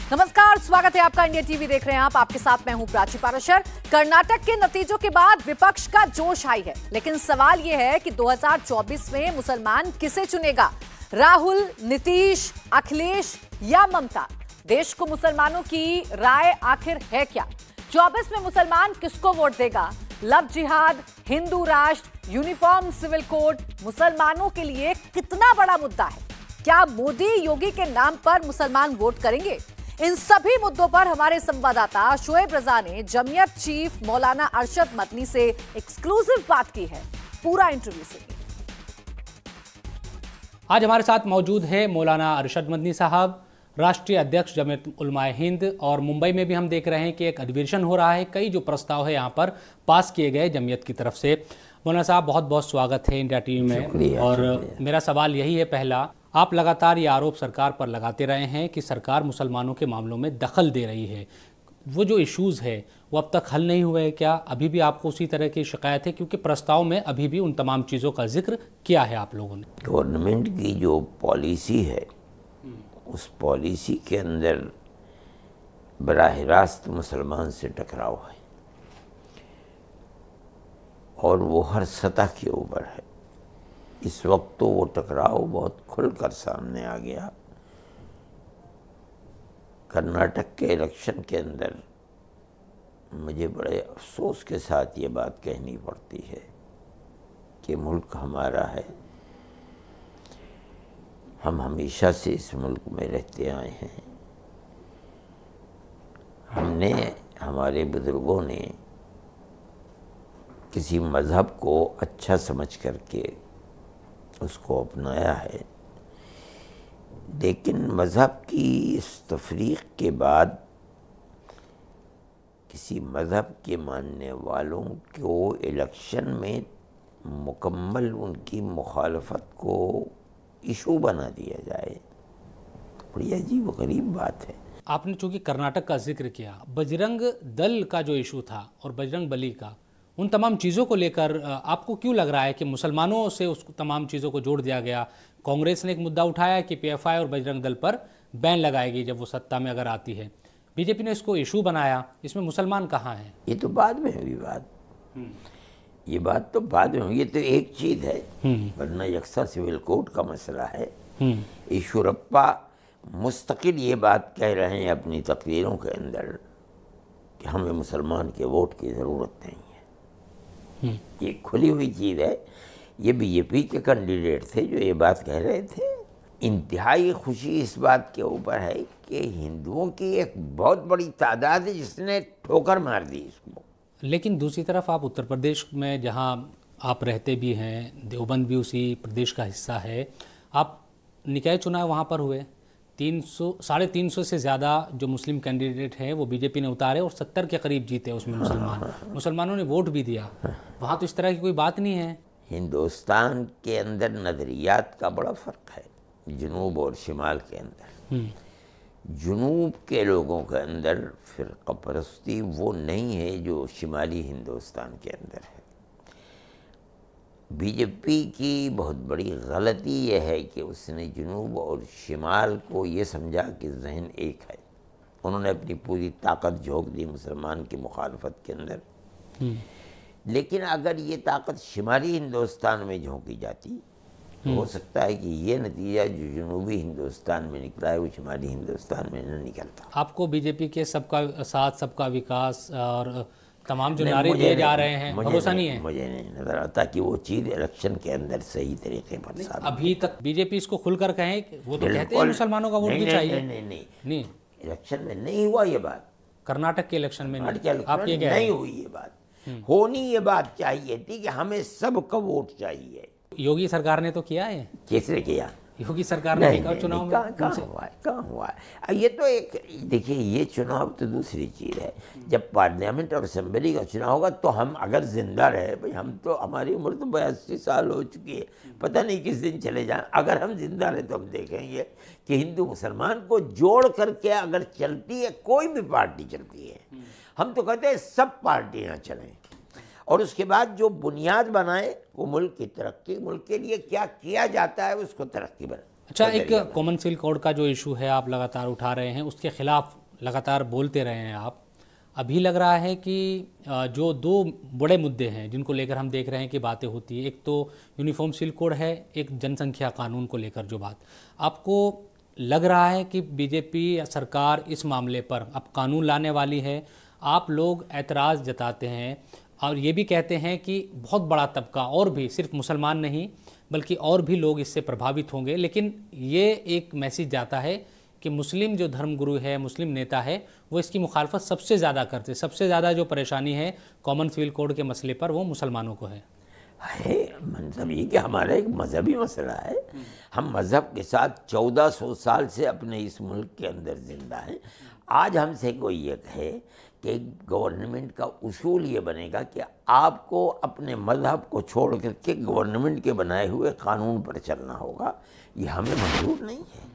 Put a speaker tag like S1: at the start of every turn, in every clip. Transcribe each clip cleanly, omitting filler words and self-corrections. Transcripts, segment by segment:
S1: नमस्कार, स्वागत है आपका। इंडिया टीवी देख रहे हैं आप। आपके साथ मैं हूं प्राची पाराशर। कर्नाटक के नतीजों के बाद विपक्ष का जोश हाई है, लेकिन सवाल यह है कि 2024 में मुसलमान किसे चुनेगा? राहुल, नीतीश, अखिलेश या ममता? देश को मुसलमानों की राय आखिर है क्या? 24 में मुसलमान किसको वोट देगा? लव जिहाद, हिंदू राष्ट्र, यूनिफॉर्म सिविल कोड मुसलमानों के लिए कितना बड़ा मुद्दा है? क्या मोदी योगी के नाम पर मुसलमान वोट करेंगे? इन सभी मुद्दों पर हमारे संवाददाता शोएब रजा ने जमीयत चीफ मौलाना अरशद मदनी से एक्सक्लूसिव बात की है। पूरा इंटरव्यू सुनिए।
S2: आज हमारे साथ मौजूद है मौलाना अरशद मदनी साहब, राष्ट्रीय अध्यक्ष जमीयत उलमाए हिंद। और मुंबई में भी हम देख रहे हैं कि एक अधिवेशन हो रहा है, कई जो प्रस्ताव है यहाँ पर पास किए गए जमीयत की तरफ से। मौलाना साहब, बहुत बहुत स्वागत है इंडिया टीवी में। और मेरा सवाल यही है, पहला, आप लगातार ये आरोप सरकार पर लगाते रहे हैं कि सरकार मुसलमानों के मामलों में दखल दे रही है। वो जो इश्यूज़ है वो अब तक हल नहीं हुए हैं क्या? अभी भी आपको उसी तरह की शिकायत है? क्योंकि प्रस्ताव में अभी भी उन तमाम चीज़ों का जिक्र किया है आप लोगों ने।
S3: गवर्नमेंट की जो पॉलिसी है उस पॉलिसी के अंदर बराह रास्त मुसलमान से टकराव है, और वो हर सतह के ऊपर है। इस वक्त तो वो टकराव बहुत खुलकर सामने आ गया। कर्नाटक के इलेक्शन के अंदर मुझे बड़े अफसोस के साथ ये बात कहनी पड़ती है कि मुल्क हमारा है, हम हमेशा से इस मुल्क में रहते आए हैं। हमने, हमारे बुजुर्गों ने किसी मज़हब को अच्छा समझ करके उसको अपनाया है, लेकिन मज़हब की इस तफरीक़ के बाद किसी मज़हब के मानने वालों को इलेक्शन में मुकम्मल उनकी मुखालफत को इशू बना दिया जाए, तो बड़ी अजीब व गरीब बात है।
S2: आपने चूंकि कर्नाटक का जिक्र किया, बजरंग दल का जो इशू था और बजरंग बली का, उन तमाम चीज़ों को लेकर आपको क्यों लग रहा है कि मुसलमानों से उस तमाम चीज़ों को जोड़ दिया गया? कांग्रेस ने एक मुद्दा उठाया कि पीएफआई और बजरंग दल पर बैन लगाएगी जब वो सत्ता में अगर आती है। बीजेपी ने इसको इशू बनाया, इसमें मुसलमान कहाँ हैं?
S3: ये तो बाद में हुई बात, ये बात तो बाद में हुई। ये तो एक चीज़ है, वरना यकसा सिविल कोड का मसला है। ईश्वरप्पा मुस्तकिल ये बात कह रहे हैं अपनी तकरीरों के अंदर कि हमें मुसलमान के वोट की ज़रूरत नहीं है। ये खुली हुई चीज़ है। ये बीजेपी के कैंडिडेट थे जो ये बात कह रहे थे। इंतहाई खुशी इस बात के ऊपर है कि हिंदुओं की एक बहुत बड़ी तादाद है जिसने ठोकर मार दी इसको। लेकिन
S2: दूसरी तरफ आप उत्तर प्रदेश में, जहां आप रहते भी हैं, देवबंद भी उसी प्रदेश का हिस्सा है, आप निकाय चुनाव वहां पर हुए, 300-350 से ज़्यादा जो मुस्लिम कैंडिडेट हैं वो बीजेपी ने उतारे और 70 के करीब जीते उसमें मुसलमानों ने वोट भी दिया। वहाँ तो इस तरह की कोई बात नहीं है।
S3: हिंदुस्तान के अंदर नज़रियात का बड़ा फ़र्क है, जुनूब और शिमाल के अंदर। जुनूब के लोगों के अंदर फ़िरक़ा परस्ती वो नहीं है जो शिमाली हिंदुस्तान के अंदर है। बीजेपी की बहुत बड़ी गलती यह है कि उसने जुनूब और शिमाल को ये समझा कि जहन एक है। उन्होंने अपनी पूरी ताकत झोंक दी मुसलमान की मुखालफत के अंदर। लेकिन अगर ये ताकत शिमाली हिंदुस्तान में झोंकी जाती तो हो सकता है कि ये नतीजा जो जनूबी हिंदुस्तान में निकला है वो शिमाली हिंदुस्तान में न निकलता।
S2: आपको बीजेपी के सबका साथ, सबका विकास और तमाम जो नारे दिए जा रहे हैं, भरोसा नहीं है?
S3: मुझे नहीं नजर आता कि वो चीज़ इलेक्शन के अंदर सही तरीके पर साबित।
S2: अभी तक बीजेपी इसको खुलकर कहें, वो तो कहते हैं मुसलमानों का वोट भी चाहिए।
S3: नहीं, इलेक्शन में नहीं हुआ ये बात।
S2: कर्नाटक के इलेक्शन में
S3: आप ये नहीं हुई ये बात। होनी ये बात चाहिए थी कि हमें सबका वोट चाहिए।
S2: योगी सरकार ने तो किया है।
S3: किसने किया?
S2: योगी सरकार ने चुनाव
S3: कहाँ हुआ है? ये तो एक, देखिए, ये चुनाव तो दूसरी चीज़ है। जब पार्लियामेंट और असेंबली का चुनाव होगा तो हम अगर जिंदा रहे, भाई हम तो, हमारी उम्र तो 82 साल हो चुकी है, पता नहीं किस दिन चले जाएं। अगर हम जिंदा रहे तो हम देखेंगे कि हिंदू मुसलमान को जोड़ करके अगर चलती है, कोई भी पार्टी चलती है, हम तो कहते हैं सब पार्टियाँ चलें, और उसके बाद जो बुनियाद बनाए वो मुल्क की तरक्की, मुल्क के लिए क्या किया जाता है उसको तरक्की
S2: अच्छा, एक कॉमन सिविल कोड का जो इशू है आप लगातार उठा रहे हैं, उसके खिलाफ लगातार बोलते रहे हैं आप। अभी लग रहा है कि जो दो बड़े मुद्दे हैं जिनको लेकर हम देख रहे हैं कि बातें होती है, एक तो यूनिफॉर्म सिविल कोड है, एक जनसंख्या कानून को लेकर जो बात, आपको लग रहा है कि बीजेपी या सरकार इस मामले पर अब कानून लाने वाली है? आप लोग एतराज़ जताते हैं और ये भी कहते हैं कि बहुत बड़ा तबका और भी, सिर्फ मुसलमान नहीं बल्कि और भी लोग इससे प्रभावित होंगे, लेकिन ये एक मैसेज जाता है कि मुस्लिम जो धर्मगुरु है, मुस्लिम नेता है, वो इसकी मुखालफत सबसे ज़्यादा करते, सबसे ज़्यादा जो परेशानी है कॉमन सिविल कोड के मसले पर वो मुसलमानों को है।
S3: मतलब ये कि हमारा एक मजहबी मसला है। हम मज़हब के साथ 1400 साल से अपने इस मुल्क के अंदर जिंदा हैं। आज हमसे कोई ये कहे कि गवर्नमेंट का उसूल ये बनेगा कि आपको अपने मज़हब को छोड़ करके गवर्नमेंट के बनाए हुए कानून पर चलना होगा, ये हमें मंजूर नहीं है।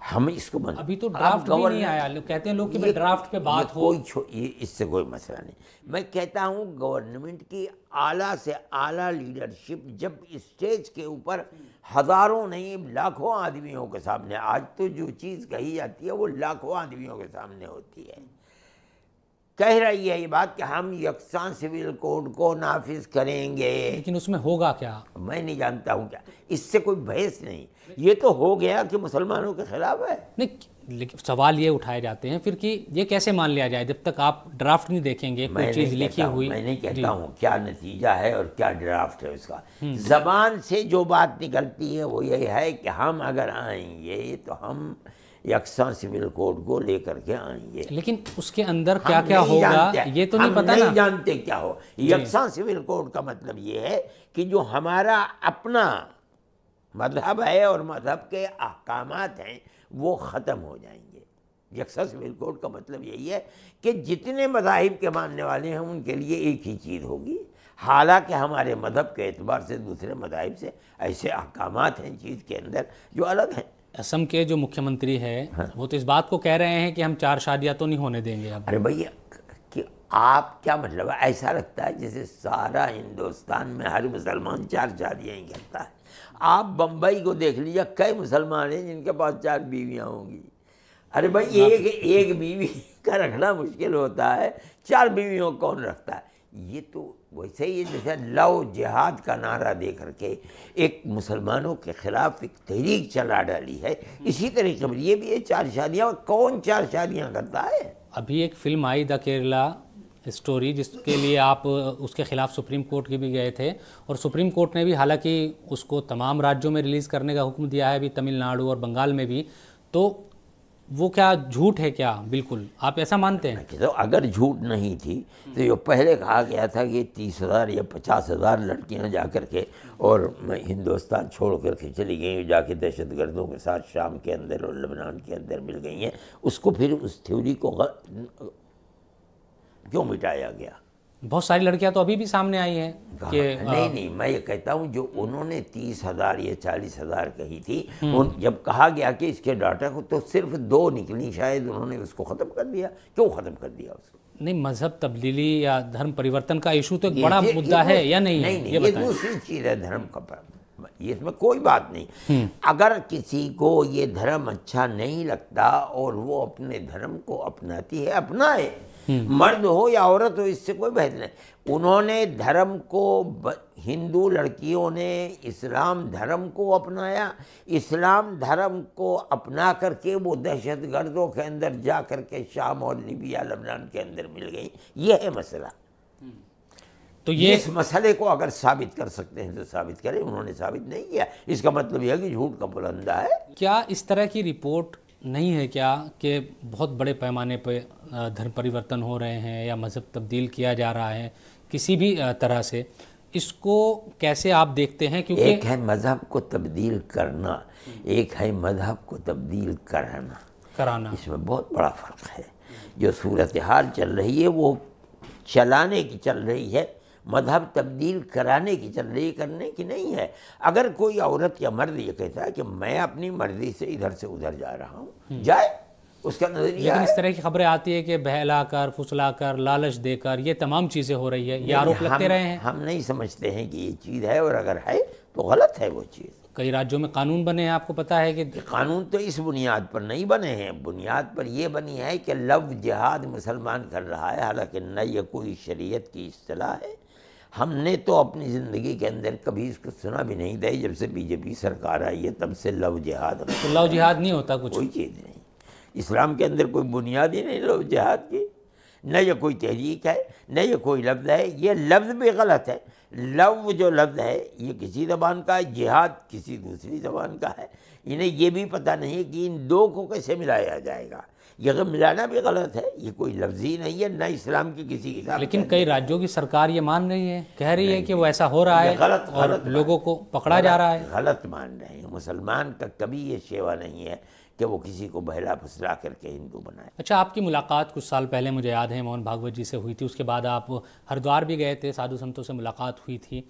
S3: हम इसको
S2: अभी तो ड्राफ्ट भी नहीं आया, कहते हैं लोग कि ड्राफ्ट पे बात हो,
S3: ये इससे कोई मसला नहीं। मैं कहता हूँ गवर्नमेंट की आला से आला लीडरशिप जब स्टेज के ऊपर हज़ारों नहीं लाखों आदमियों के सामने, आज तो जो चीज़ कही जाती है वो लाखों आदमियों के सामने होती है, कह रही है ये बात कि हम यकसान सिविल कोड को नाफिज करेंगे,
S2: लेकिन उसमें होगा क्या
S3: मैं नहीं जानता हूँ क्या। इससे कोई बहस नहीं, ये तो हो गया कि मुसलमानों के खिलाफ है।
S2: नहीं, लेकिन सवाल ये उठाए जाते हैं फिर कि ये कैसे मान लिया जाए जब तक आप ड्राफ्ट नहीं देखेंगे, कोई चीज़ लिखी हुई।
S3: मैं नहीं कहता हूँ क्या नतीजा है और क्या ड्राफ्ट है उसका। जबान से जो बात निकलती है वो ये है कि हम अगर आएंगे तो हम यकसान सिविल कोड को लेकर के आएंगे,
S2: लेकिन उसके अंदर क्या क्या होगा ये तो नहीं पता ना।
S3: नहीं जानते क्या हो। यकसान सिविल कोड का मतलब ये है कि जो हमारा अपना मजहब है और मजहब के अहकामात हैं वो ख़त्म हो जाएंगे। यकसान सिविल कोड का मतलब यही है कि जितने मज़ाहिब के मानने वाले हैं उनके लिए एक ही चीज़ होगी, हालांकि हमारे मजहब के एतबार से दूसरे मज़ाहिब से ऐसे अहकामात हैं चीज़ के अंदर जो अलग हैं।
S2: असम के जो मुख्यमंत्री है वो तो इस बात को कह रहे हैं कि हम 4 शादियाँ तो नहीं होने देंगे अब।
S3: अरे भैया कि आप क्या मतलब है, ऐसा लगता है जैसे सारा हिंदुस्तान में हर मुसलमान 4 शादियाँ ही करता है। आप बम्बई को देख लीजिए, कई मुसलमान हैं जिनके पास 4 बीवियाँ होंगी। अरे भाई एक बीवी का रखना मुश्किल होता है, 4 बीवियों को कौन रखता है। ये तो वैसे ही जैसे लव जिहाद का नारा दे करके एक मुसलमानों के खिलाफ एक तहरीक चला डाली है, इसी तरीके से ये भी है 4 शादियाँ। कौन 4 शादियाँ करता है।
S2: अभी एक film I the Kerala story, जिसके लिए आप उसके खिलाफ सुप्रीम कोर्ट के भी गए थे और सुप्रीम कोर्ट ने भी हालांकि उसको तमाम राज्यों में रिलीज़ करने का हुक्म दिया है, अभी तमिलनाडु और बंगाल में भी। तो वो क्या झूठ है क्या? बिल्कुल, आप ऐसा मानते हैं?
S3: तो अगर झूठ नहीं थी तो ये पहले कहा गया था कि 30,000 या 50,000 लड़कियां जाकर के और हिंदुस्तान छोड़ कर के चली गई, जाके दहशतगर्दों के साथ शाम के अंदर और लेबनान के अंदर मिल गई हैं। उसको फिर उस थ्योरी को क्यों मिटाया गया?
S2: बहुत सारी लड़कियां तो अभी भी सामने आई हैं कि
S3: नहीं, मैं ये कहता हूँ जो उन्होंने 30,000 या 40,000 कही थी, जब कहा गया कि इसके डाटा को, तो सिर्फ 2 निकली, शायद उन्होंने उसको ख़त्म कर दिया। क्यों ख़त्म कर दिया उसको?
S2: नहीं, मजहब तब्दीली या धर्म परिवर्तन का इशू तो एक बड़ा मुद्दा है या नहीं है?
S3: नहीं, ये दूसरी चीज़ है धर्म का, ये इसमें कोई बात नहीं। अगर किसी को ये धर्म अच्छा नहीं लगता और वो अपने धर्म को अपनाती है, अपनाए, मर्द हो या औरत हो, इससे कोई बहस नहीं। उन्होंने धर्म को, हिंदू लड़कियों ने इस्लाम धर्म को अपनाया, इस्लाम धर्म को अपना करके वो दहशतगर्दों के अंदर जा करके शाम और लीबिया लेबनान के अंदर मिल गई। ये है मसला।
S2: तो ये
S3: इस मसले को अगर साबित कर सकते हैं तो साबित करें, उन्होंने साबित नहीं किया, इसका मतलब यह है कि झूठ का पुलंदा है।
S2: क्या इस तरह की रिपोर्ट नहीं है क्या कि बहुत बड़े पैमाने पर धर्म परिवर्तन हो रहे हैं या मज़हब तब्दील किया जा रहा है किसी भी तरह से? इसको कैसे आप देखते हैं? क्योंकि
S3: एक है मज़हब को तब्दील करना, एक है मज़हब को तब्दील कराना, इसमें बहुत बड़ा फ़र्क है। जो सूरत हाल चल रही है वो चलाने की चल रही है, मज़हब तब्दील कराने की चल रही, करने की नहीं है। अगर कोई औरत या मर्द ये कहता है कि मैं अपनी मर्जी से इधर से उधर जा रहा हूँ, जाए, उसका नजरिया।
S2: लेकिन इस तरह की खबरें आती है कि बहलाकर, फुसलाकर, लालच देकर ये तमाम चीज़ें हो रही है, ये आरोप लगते रहे हैं।
S3: हम नहीं समझते हैं कि ये चीज़ है, और अगर है तो गलत है वो चीज़।
S2: कई राज्यों में कानून बने हैं, आपको पता है कि
S3: कानून तो इस बुनियाद पर नहीं बने हैं, बुनियाद पर यह बनी है कि लव जिहाद मुसलमान कर रहा है, हालांकि न ये कोई शरीयत की इस्तिलाह है। हमने तो अपनी ज़िंदगी के अंदर कभी इसको सुना भी नहीं था, जब से बीजेपी सरकार आई है तब से लव जिहाद।
S2: तो लव जिहाद नहीं होता कुछ,
S3: कोई चीज़ नहीं, इस्लाम के अंदर कोई बुनियाद ही नहीं लव जिहाद की, न ये कोई तहरीक है, न ये कोई लफ्ज़ है, ये लफ्ज़ भी गलत है। लव जो लफ्ज़ है ये किसी ज़बान का है, जिहाद किसी दूसरी ज़बान का है। इन्हें ये भी पता नहीं है कि इन दो को कैसे मिलाया जाएगा, ये मिलाना भी गलत है, ये कोई लफ्ज़ ही नहीं है, न इस्लाम की किसी किताब।
S2: लेकिन कई राज्यों की सरकार ये मान रही है, कह रही है कि वो ऐसा हो रहा है और लोगों को पकड़ा जा रहा है।
S3: गलत मान रहे हैं। मुसलमान का कभी ये शेवा नहीं है कि वो किसी को बहला फुसला करके हिंदू बनाए।
S2: अच्छा, आपकी मुलाकात कुछ साल पहले मुझे याद है मोहन भागवत जी से हुई थी, उसके बाद आप हरिद्वार भी गए थे, साधु संतों से मुलाकात हुई थी,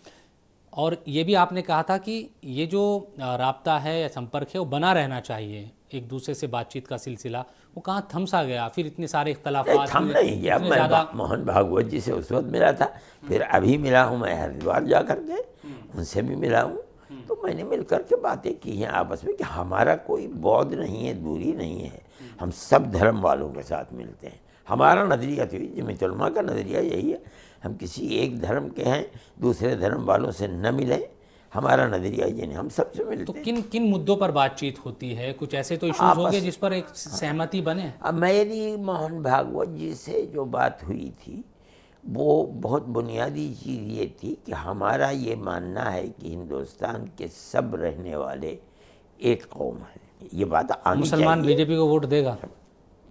S2: और ये भी आपने कहा था कि ये जो राब्ता है या संपर्क है वो बना रहना चाहिए, एक दूसरे से बातचीत का सिलसिला। वो कहाँ थम सा गया, फिर इतने सारे इख्तलाफात
S3: थम नहीं गया। मैं मोहन भागवत जी से उस वक्त मिला था, फिर अभी मिला हूँ मैं हरिद्वार जा करके, उनसे भी मिला हूँ। तो मैंने मिल करके बातें की हैं आपस में कि हमारा कोई बौद्ध नहीं है, दूरी नहीं है, हम सब धर्म वालों के साथ मिलते हैं। हमारा नज़रिया तो जमीयत उलमा का नज़रिया यही है, हम किसी एक धर्म के हैं, दूसरे धर्म वालों से न मिलें, हमारा नज़रिया ये नहीं, हम सबसे मिलते हैं।
S2: तो किन किन मुद्दों पर बातचीत होती है? कुछ ऐसे तो इश्यूज होंगे जिस पर एक सहमति बने।
S3: अब मेरी मोहन भागवत जी से जो बात हुई थी वो बहुत बुनियादी चीज़ ये थी कि हमारा ये मानना है कि हिंदुस्तान के सब रहने वाले एक कौम है। ये बात आनी
S2: मुसलमान बीजेपी को वोट देगा,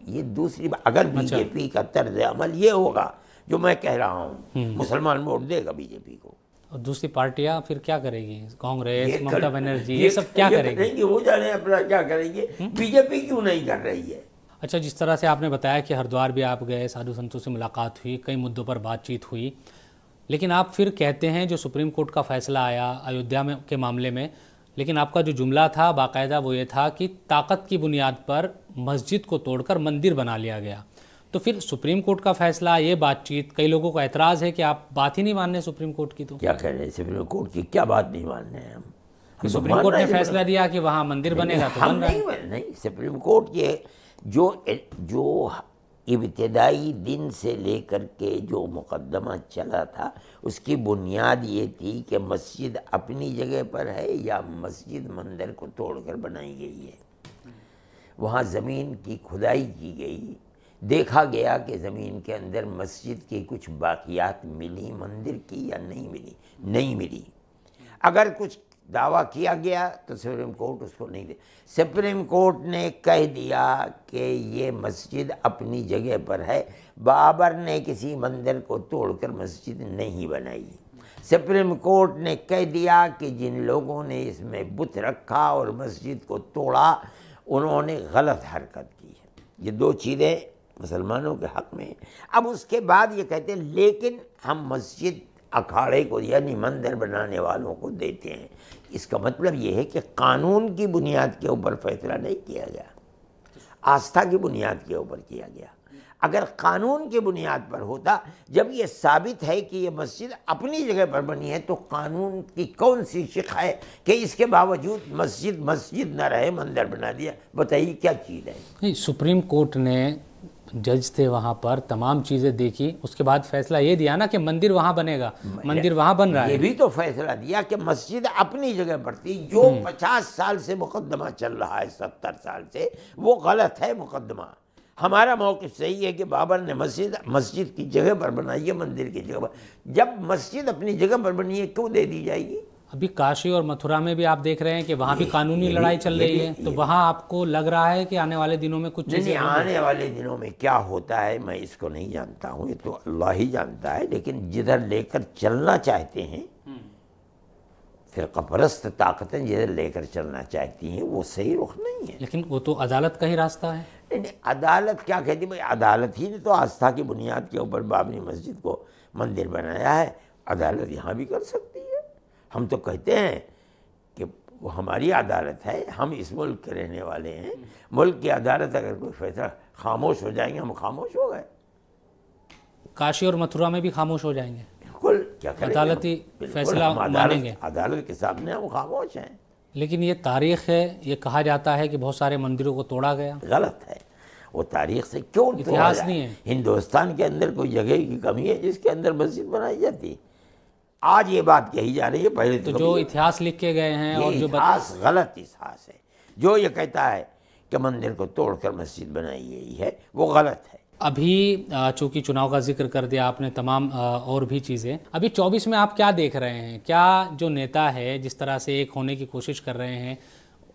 S3: ये दूसरी बात। अगर बीजेपी का तर्ज अमल ये होगा जो मैं कह रहा हूँ, मुसलमान वोट देगा बीजेपी को।
S2: और दूसरी पार्टियां फिर क्या करेगी? कांग्रेस, ममता बनर्जी, ये सब क्या करेंगे?
S3: वो जाने अपना क्या करेंगे, बीजेपी क्यों नहीं कर रही है।
S2: अच्छा, जिस तरह से आपने बताया कि हरिद्वार भी आप गए, साधु संतों से मुलाकात हुई, कई मुद्दों पर बातचीत हुई, लेकिन आप फिर कहते हैं जो सुप्रीम कोर्ट का फैसला आया अयोध्या में के मामले में, लेकिन आपका जो जुमला था बाकायदा वो ये था कि ताकत की बुनियाद पर मस्जिद को तोड़कर मंदिर बना लिया गया। तो फिर सुप्रीम कोर्ट का फैसला, ये बातचीत, कई लोगों को ऐतराज़ है कि आप बात ही नहीं मान रहे सुप्रीम कोर्ट की। तो
S3: क्या कह रहे हैं सुप्रीम कोर्ट की, क्या बात नहीं मान रहे हैं हम?
S2: सुप्रीम कोर्ट ने फैसला दिया कि वहाँ मंदिर बनेगा तो बन रहा है।
S3: नहीं, सुप्रीम कोर्ट के जो इब्तिदाई दिन से लेकर के जो मुकदमा चला था उसकी बुनियाद ये थी कि मस्जिद अपनी जगह पर है या मस्जिद मंदिर को तोड़कर बनाई गई है। वहाँ ज़मीन की खुदाई की गई, देखा गया कि ज़मीन के अंदर मस्जिद की कुछ बाकियात मिली, मंदिर की या नहीं मिली। अगर कुछ दावा किया गया तो सुप्रीम कोर्ट उसको नहीं दे। सुप्रीम कोर्ट ने कह दिया कि ये मस्जिद अपनी जगह पर है, बाबर ने किसी मंदिर को तोड़कर मस्जिद नहीं बनाई। सुप्रीम कोर्ट ने कह दिया कि जिन लोगों ने इसमें बुत रखा और मस्जिद को तोड़ा उन्होंने गलत हरकत की है। ये दो चीज़ें मुसलमानों के हक़ में। अब उसके बाद ये कहते हैं लेकिन हम मस्जिद अखाड़े को यानी मंदिर बनाने वालों को देते हैं। इसका मतलब ये है कि कानून की बुनियाद के ऊपर फैसला नहीं किया गया, आस्था की बुनियाद के ऊपर किया गया। अगर कानून की बुनियाद पर होता, जब ये साबित है कि ये मस्जिद अपनी जगह पर बनी है, तो कानून की कौन सी शिक है कि इसके बावजूद मस्जिद न रहे मंदिर बना दिया? बताइए क्या चीज़ है।
S2: सुप्रीम कोर्ट ने, जज थे वहाँ पर, तमाम चीज़ें देखी, उसके बाद फैसला ये दिया ना कि मंदिर वहाँ बनेगा, मंदिर वहाँ बन रहा है।
S3: ये भी तो फैसला दिया कि मस्जिद अपनी जगह पर थी। जो 50 साल से मुकदमा चल रहा है, 70 साल से, वो गलत है मुकदमा। हमारा मौक़िफ़ सही है कि बाबर ने मस्जिद की जगह पर बनाई है, मंदिर की जगह पर। जब मस्जिद अपनी जगह पर बनी है क्यों दे दी जाएगी?
S2: अभी काशी और मथुरा में भी आप देख रहे हैं कि वहाँ भी कानूनी लड़ाई चल रही है, तो वहाँ आपको लग रहा है कि आने वाले दिनों में कुछ
S3: नहीं, आने वाले दिनों में क्या होता है मैं इसको नहीं जानता हूँ, ये तो अल्लाह ही जानता है। लेकिन जिधर लेकर चलना चाहते हैं फ़िरक़ापरस्त ताकतें जिधर लेकर चलना चाहती हैं वो सही रुख नहीं है।
S2: लेकिन वो तो अदालत का ही रास्ता है।
S3: नहीं, अदालत क्या कहती भाई, अदालत ही ने तो आस्था की बुनियाद के ऊपर बाबरी मस्जिद को मंदिर बनाया है, अदालत यहाँ भी कर सकती है। हम तो कहते हैं कि वो हमारी अदालत है, हम इस मुल्क के रहने वाले हैं, मुल्क की अदालत अगर कोई फैसला, खामोश हो जाएंगे, हम खामोश हो गए।
S2: काशी और मथुरा में भी खामोश हो जाएंगे,
S3: बिल्कुल। क्या करेंगे,
S2: अदालती फैसला मानेंगे,
S3: अदालत के सामने हम खामोश हैं।
S2: लेकिन ये तारीख है, ये कहा जाता है कि बहुत सारे मंदिरों को तोड़ा गया।
S3: गलत है, वो तारीख से क्यों
S2: इतिहास नहीं है।
S3: हिंदुस्तान के अंदर कोई जगह की कमी है जिसके अंदर मस्जिद बनाई जाती? आज ये बात कही जा रही है, पहले तो
S2: जो इतिहास लिख के गए हैं और जो
S3: इतिहास गलत इतिहास है। जो ये कहता है कि मंदिर को तोड़कर मस्जिद बनाई गई है, वो गलत है।
S2: अभी चूंकि चुनाव का जिक्र कर दिया आपने, तमाम और भी चीज़ें, अभी 24 में आप क्या देख रहे हैं? क्या जो नेता है जिस तरह से एक होने की कोशिश कर रहे हैं,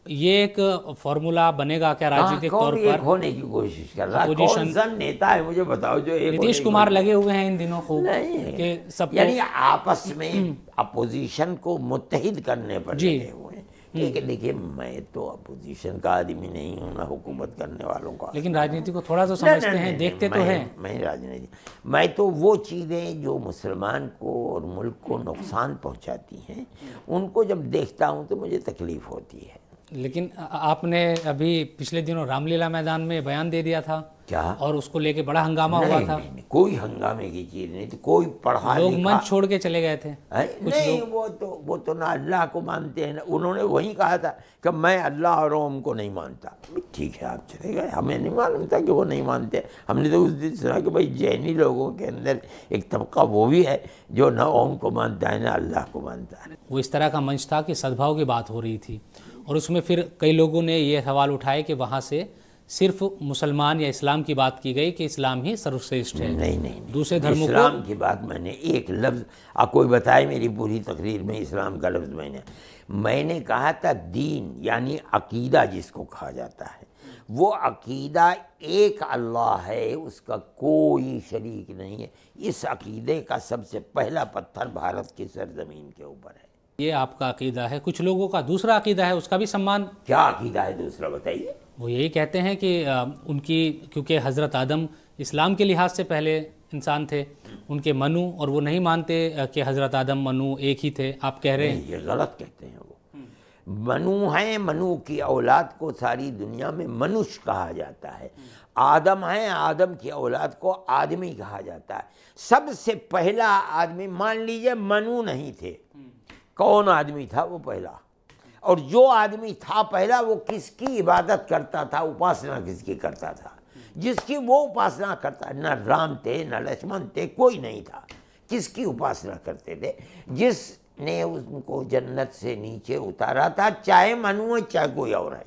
S2: ये एक फॉर्मूला बनेगा क्या राजनीतिक तौर पर?
S3: होने की कोशिश कर रहा है? कौन सा नेता है मुझे बताओ जो एक?
S2: नीतीश कुमार लगे हुए हैं इन दिनों को
S3: नहीं,
S2: सब
S3: यानी आपस में अपोजिशन को मुत्तहिद करने पर लगे हुए हैं। ठीक है, देखिए मैं तो अपोजिशन का आदमी नहीं हूँ, ना हुकूमत करने वालों का।
S2: लेकिन राजनीति को थोड़ा तो समझते हैं, देखते तो हैं।
S3: मैं राजनीति, मैं तो वो चीज़ें जो मुसलमान को और मुल्क को नुकसान पहुँचाती हैं उनको जब देखता हूँ तो मुझे तकलीफ़ होती है।
S2: लेकिन आपने अभी पिछले दिनों रामलीला मैदान में बयान दे दिया था
S3: क्या, और
S2: उसको लेके बड़ा हंगामा हुआ था।
S3: नहीं, कोई हंगामे की चीज़ नहीं थी, कोई पढ़ा
S2: लोग मंच छोड़ के चले गए थे।
S3: नहीं, वो तो ना अल्लाह को मानते हैं ना। उन्होंने वही कहा था कि मैं अल्लाह और ओम को नहीं मानता। ठीक है, आप चले गए, हमें नहीं मालूम था कि वो नहीं मानते। हमने तो उस दिन सुना कि भाई जैनी लोगों के अंदर एक तबका वो भी है जो ना ओम को मानता है ना अल्लाह को मानता है।
S2: वो इस तरह का मंच था कि सद्भाव की बात हो रही थी, और उसमें फिर कई लोगों ने ये सवाल उठाए कि वहाँ से सिर्फ मुसलमान या इस्लाम की बात की गई कि इस्लाम ही सर्वश्रेष्ठ है।
S3: नहीं,
S2: दूसरे धर्मों को
S3: इस्लाम की बात मैंने एक लफ्ज़ कोई बताए मेरी पूरी तकरीर में इस्लाम का लफ्ज़ मैंने कहा था दीन यानी अकीदा जिसको कहा जाता है, वो अकीदा एक अल्लाह है, उसका कोई शरीक नहीं है। इस अकीदे का सबसे पहला पत्थर भारत की सरजमीन के ऊपर है।
S2: ये आपका अकीदा है। कुछ लोगों का दूसरा अकीदा है, उसका भी सम्मान।
S3: क्या अकीदा है दूसरा, बताइए?
S2: वो यही कहते हैं कि उनकी, क्योंकि हज़रत आदम इस्लाम के लिहाज से पहले इंसान थे, उनके मनु, और वो नहीं मानते कि हज़रत आदम मनु एक ही थे। आप कह रहे हैं
S3: ये गलत कहते हैं। वो मनु हैं, मनु की औलाद को सारी दुनिया में मनुष्य कहा जाता है। आदम है, आदम की औलाद को आदमी कहा जाता है। सबसे पहला आदमी, मान लीजिए मनु नहीं थे, कौन आदमी था वो पहला? और जो आदमी था पहला वो किसकी इबादत करता था, उपासना किसकी करता था? जिसकी वो उपासना करता, न राम थे न लक्ष्मण थे, कोई नहीं था। किसकी उपासना करते थे? जिसने उनको जन्नत से नीचे उतारा था, चाहे मनु है चाहे कोई और है,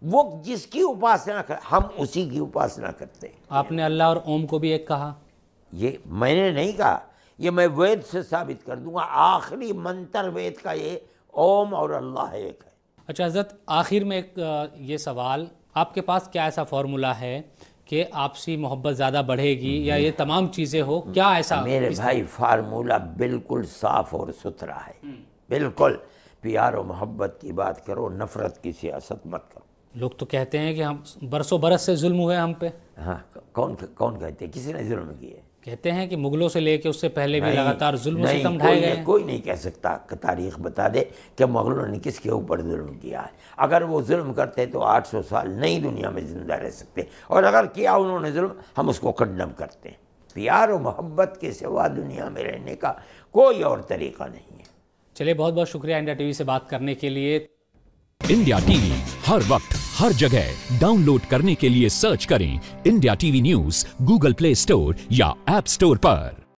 S3: वो जिसकी उपासना कर, हम उसी की उपासना करते हैं।
S2: आपने अल्लाह और ओम को भी एक कहा। ये
S3: मैंने नहीं कहा, ये मैं वेद से साबित कर दूंगा। आखिरी मंत्र वेद का ये ओम और अल्लाह एक है।
S2: अच्छा हज़रत, आखिर में एक ये सवाल, आपके पास क्या ऐसा फॉर्मूला है कि आपसी मोहब्बत ज़्यादा बढ़ेगी या ये तमाम चीज़ें हो? क्या ऐसा?
S3: मेरे भाई फार्मूला बिल्कुल साफ और सुथरा है। बिल्कुल प्यार और मोहब्बत की बात करो, नफरत की सियासत मत करो।
S2: लोग तो कहते हैं कि हम बरसों बरस से जुल्म हुए हम पे।
S3: हाँ, कौन कहते हैं? किसी ने जुल्म किए?
S2: कहते हैं कि मुगलों से लेके उससे पहले भी लगातार जुल्म सितम ढाए गए।
S3: कोई नहीं कह सकता कि तारीख बता दे कि मुगलों ने किसके ऊपर जुल्म किया है। अगर वो जुल्म करते तो 800 साल नई दुनिया में जिंदा रह सकते, और अगर किया उन्होंने जुल्म, हम उसको कंडम करते हैं। प्यार और मोहब्बत के सिवा दुनिया में रहने का कोई और तरीका नहीं है।
S2: चलिए, बहुत बहुत शुक्रिया इंडिया टीवी से बात करने के लिए।
S4: इंडिया टीवी हर वक्त हर जगह डाउनलोड करने के लिए सर्च करें India TV news Google play store या ऐप स्टोर पर।